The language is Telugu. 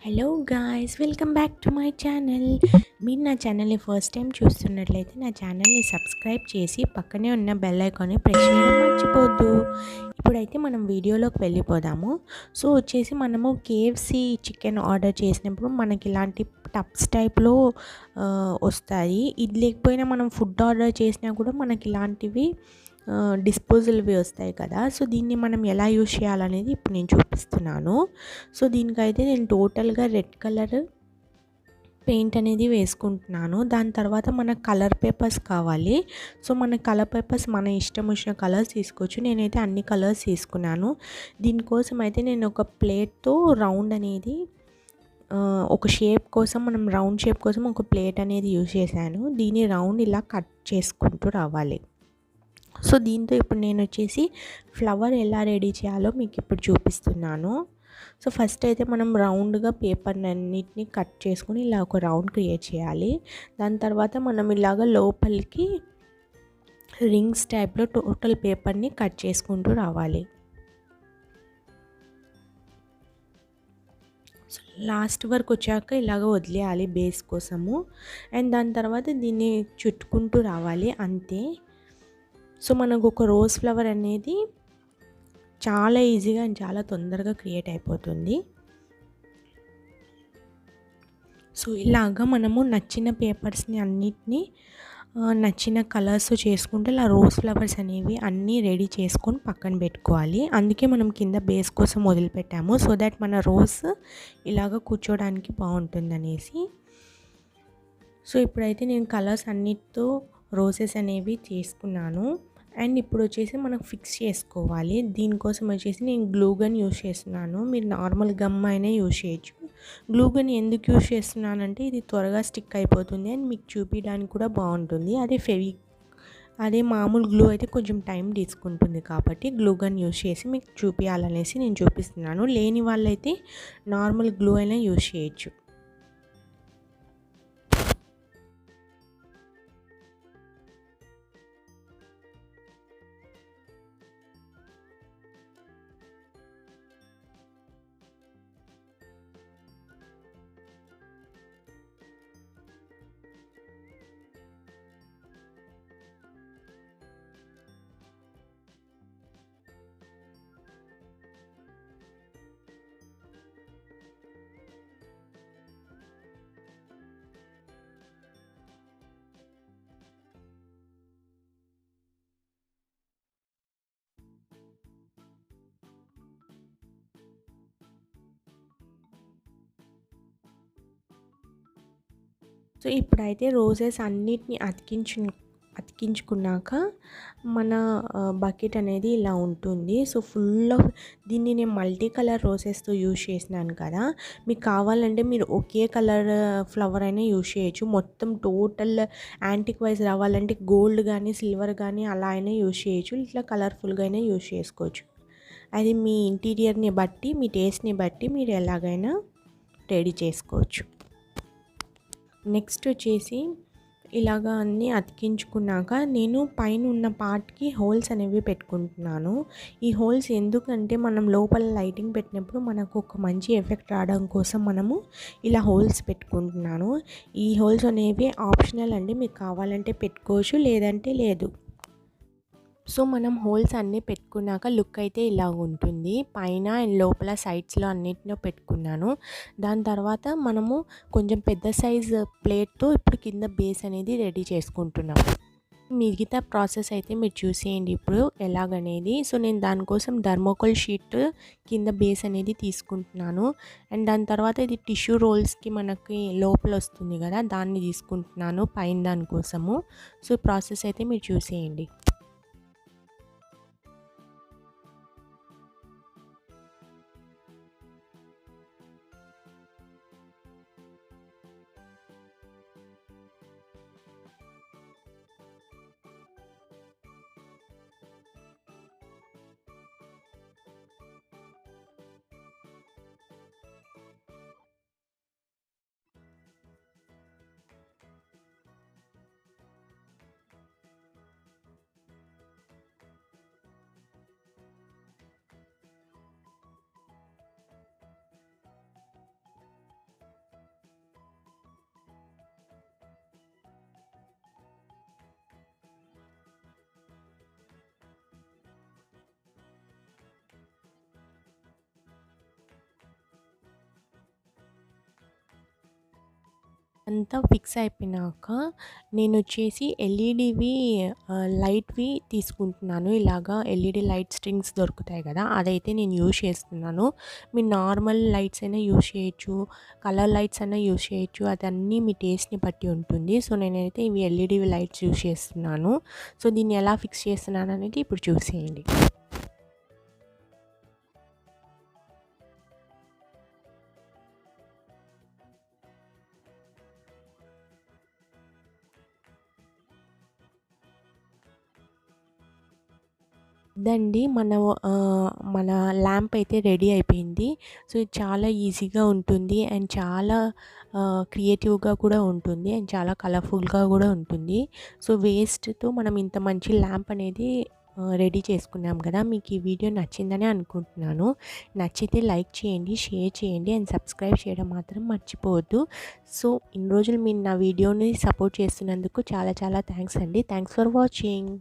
Hello guys, welcome back to my channel. మీరు నా ఛానల్ని ఫస్ట్ టైం చూస్తున్నట్లయితే నా ఛానల్ని సబ్స్క్రైబ్ చేసి పక్కనే ఉన్న బెల్ ఐకాన్ని ప్రెస్ చేయడం మర్చిపోద్దు. ఇప్పుడైతే మనం వీడియోలోకి వెళ్ళిపోదాము. సో వచ్చేసి మనము కేఎఫ్సి చికెన్ ఆర్డర్ చేసినప్పుడు మనకి ఇలాంటి టబ్స్ టైప్లో వస్తాయి. ఇది లేకపోయినా మనం ఫుడ్ ఆర్డర్ చేసినా కూడా మనకి ఇలాంటివి డిస్పోజల్వి వస్తాయి కదా. సో దీన్ని మనం ఎలా యూజ్ చేయాలనేది ఇప్పుడు నేను చూపిస్తున్నాను. సో దీనికైతే నేను టోటల్గా రెడ్ కలర్ పెయింట్ అనేది వేసుకుంటున్నాను. దాని తర్వాత మనకు కలర్ పేపర్స్ కావాలి. సో మన కలర్ పేపర్స్ మన ఇష్టం వచ్చిన కలర్స్ తీసుకోవచ్చు. నేనైతే అన్ని కలర్స్ తీసుకున్నాను. దీనికోసం అయితే నేను ఒక ప్లేట్తో రౌండ్ అనేది ఒక షేప్ కోసం మనం రౌండ్ షేప్ కోసం ఒక ప్లేట్ అనేది యూజ్ చేశాను. దీన్ని రౌండ్ ఇలా కట్ చేసుకుంటూ రావాలి. సో దీంతో ఇప్పుడు నేను వచ్చేసి ఫ్లవర్ ఎలా రెడీ చేయాలో మీకు ఇప్పుడు చూపిస్తున్నాను. సో ఫస్ట్ అయితే మనం రౌండ్గా పేపర్ని అన్నిటిని కట్ చేసుకుని ఇలా ఒక రౌండ్ క్రియేట్ చేయాలి. దాని తర్వాత మనం ఇలాగ లోపలికి రింగ్స్ టైప్లో టోటల్ పేపర్ని కట్ చేసుకుంటూ రావాలి. సో లాస్ట్ వరకు వచ్చాక ఇలాగ వదిలేయాలి బేస్ కోసము. అండ్ దాని తర్వాత దీన్ని చుట్టుకుంటూ రావాలి అంతే. సో మనకు ఒక రోజ్ ఫ్లవర్ అనేది చాలా ఈజీగా అండ్ చాలా తొందరగా క్రియేట్ అయిపోతుంది. సో ఇలాగా మనము నచ్చిన పేపర్స్ని అన్నిటినీ నచ్చిన కలర్స్ చేసుకుంటే ఇలా రోజ్ ఫ్లవర్స్ అనేవి అన్నీ రెడీ చేసుకొని పక్కన పెట్టుకోవాలి. అందుకే మనం కింద బేస్ కోసం వదిలిపెట్టాము, సో దట్ మన రోజ్ ఇలాగ కూర్చోడానికి బాగుంటుంది అనేసి. సో ఇప్పుడైతే నేను కలర్స్ అన్నిటితో రోజెస్ అనేవి చేసుకున్నాను. అండ్ ఇప్పుడు వచ్చేసి మనం ఫిక్స్ చేసుకోవాలి. దీనికోసం వచ్చేసి నేను గ్లూ గన్ యూజ్ చేస్తున్నాను. మీరు నార్మల్ గమ్ అయినా యూజ్ చేయొచ్చు. గ్లూ గన్ ఎందుకు యూజ్ చేస్తున్నానంటే ఇది త్వరగా స్టిక్ అయిపోతుంది అండ్ మీకు చూపించడానికి కూడా బాగుంటుంది. అదే మామూలు గ్లూ అయితే కొంచెం టైం తీసుకుంటుంది కాబట్టి గ్లూ గన్ యూజ్ చేసి మీకు చూపించాలనేసి నేను చూపిస్తున్నాను. లేని వాళ్ళైతే నార్మల్ గ్లూ అయినా యూజ్ చేయొచ్చు. సో ఇప్పుడైతే రోజెస్ అన్నిటిని అతికించుకున్నాక మన బకెట్ అనేది ఇలా ఉంటుంది. సో ఫుల్ ఆఫ్ దీన్ని నేను మల్టీ కలర్ రోజెస్తో యూజ్ చేసినాను కదా. మీకు కావాలంటే మీరు ఒకే కలర్ ఫ్లవర్ అయినా యూజ్ చేయొచ్చు. మొత్తం టోటల్ యాంటిక్ వైజ్ రావాలంటే గోల్డ్ కానీ సిల్వర్ కానీ అలా అయినా యూజ్ చేయొచ్చు. ఇట్లా కలర్ఫుల్గా అయినా యూజ్ చేసుకోవచ్చు. అది మీ ఇంటీరియర్ని బట్టి మీ టేస్ట్ని బట్టి మీరు ఎలాగైనా రెడీ చేసుకోవచ్చు. నెక్స్ట్ వచ్చేసి ఇలాగా అన్నీ అతికించుకున్నాక నేను పైన ఉన్న పార్ట్కి హోల్స్ అనేవి పెట్టుకుంటున్నాను. ఈ హోల్స్ ఎందుకంటే మనం లోపల లైటింగ్ పెట్టినప్పుడు మనకు ఒక మంచి ఎఫెక్ట్ రావడం కోసం మనము ఇలా హోల్స్ పెట్టుకుంటున్నాను. ఈ హోల్స్ అనేవి ఆప్షనల్ అండి, మీకు కావాలంటే పెట్టుకోవచ్చు లేదంటే లేదు. సో మనం హోల్స్ అన్నీ పెట్టుకున్నాక లుక్ అయితే ఇలా ఉంటుంది. పైన అండ్ లోపల సైడ్స్లో అన్నిటిలో పెట్టుకున్నాను. దాని తర్వాత మనము కొంచెం పెద్ద సైజ్ ప్లేట్తో ఇప్పుడు కింద బేస్ అనేది రెడీ చేసుకుంటున్నాం. మిగతా ప్రాసెస్ అయితే మీరు చూసేయండి ఇప్పుడు ఎలాగనేది. సో నేను దానికోసం థర్మోకోల్ షీట్ కింద బేస్ అనేది తీసుకుంటున్నాను. అండ్ దాని తర్వాత ఇది టిష్యూ రోల్స్కి మనకి లోపల వస్తుంది కదా, దాన్ని తీసుకుంటున్నాను పైన దానికోసము. సో ప్రాసెస్ అయితే మీరు చూసేయండి. అంతా ఫిక్స్ అయిపోయినాక నేనొచ్చేసి ఎల్ఈడివి లైట్‌వి తీసుకుంటున్నాను. ఇలాగా ఎల్ఈడి లైట్ స్ట్రింగ్స్ దొరుకుతాయి గదా! అదైతే నేను యూజ్ చేస్తున్నాను. మీరు నార్మల్ లైట్స్ అయినా యూజ్ చేయొచ్చు. కలర్ లైట్స్ అయినా యూజ్ చేయొచ్చు. అదన్నీ మీ టేస్ట్‌ని బట్టి ఉంటుంది. సో, నేనైతే ఇవి ఎల్ఈడివి లైట్స్ యూజ్ చేస్తున్నాను. సో, దీన్ని ఎలా ఫిక్స్ చేస్తున్నాననేది ఇప్పుడు చూసేయండి. ఇదండి మన ల్యాంప్ అయితే రెడీ అయిపోయింది. సో, ఇది చాలా ఈజీగా ఉంటుంది అండ్ చాలా క్రియేటివ్‌గా కూడా ఉంటుంది అండ్ చాలా కలర్‌ఫుల్‌గా కూడా ఉంటుంది. సో, వేస్ట్‌తో మనం ఇంత మంచి ల్యాంప్ అనేది రెడీ చేసుకున్నాం కదా! మీకు ఈ వీడియో నచ్చిందని అనుకుంటున్నాను. నచ్చితే లైక్ చేయండి, షేర్ చేయండి అండ్ సబ్స్క్రైబ్ చేయడం మాత్రం మర్చిపోవద్దు. సో, ఇన్ని రోజులు మీరు నా వీడియోని సపోర్ట్ చేస్తున్నందుకు చాలా చాలా థ్యాంక్స్ అండి. Thanks for watching.